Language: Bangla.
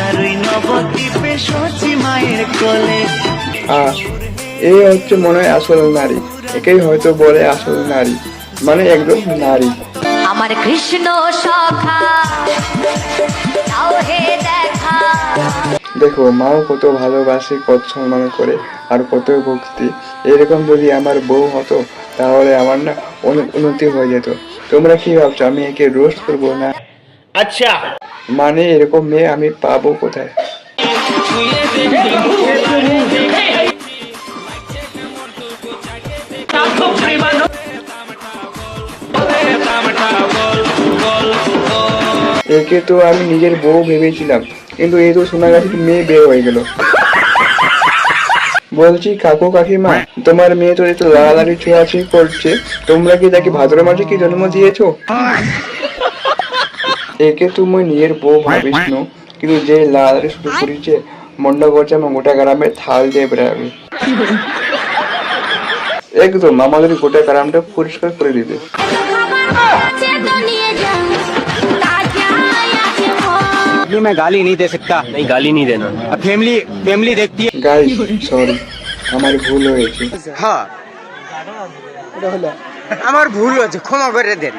আর ওই নবদ্বীপে সচি মায়ের কোলে। এই হচ্ছে মনে হয় আসল নারী, একেই হয়তো বলে আসল নারী, মানে একদম নারী। আমার কৃষ্ণ সখা তাও হে দেখা। দেখো মাও কত ভালোবাসে, কত সম্মান করে, আর কত ভক্তি। এরকম যদি আমার বউ হতো তাহলে আমার না অনেক উন্নতি হয়ে যেত। তোমরা কি ভাবছো আমি একে রোস্ট করবো না? আচ্ছা, মানে এরকম মেয়ে আমি পাবো কোথায়? একে তো আমি নিজের বউ ভেবেছিলাম, কিন্তু এই তো শোনা গেছে মেয়ে বিয়ে হয়ে গেল। বলছি কাকু কাকিমা, তোমার মেয়ে তো একটু লাড়ালাড়ি ছোঁয়াছুঁই করছে, তোমরা কি তাকে ভাদ্র মাসে কি জন্ম দিয়েছো? একে তুমি নিজের বউ ভাবিস নো, কিন্তু যে লাড়ালাড়ি শুরু করেছে মন্ডা করছে আমার গোটা গ্রামে থাল দিয়ে বেড়াবে। একদম আমাদের গোটা গ্রামটা পরিষ্কার করে দিবে। मैं गाली नहीं दे सकता। नहीं गाली नहीं देना। अब फैमिली देखती है। গাইস সরি, আমার ভুল হয়েছে। হ্যাঁ আমার ভুল হয়েছে, ক্ষমা করে দেন।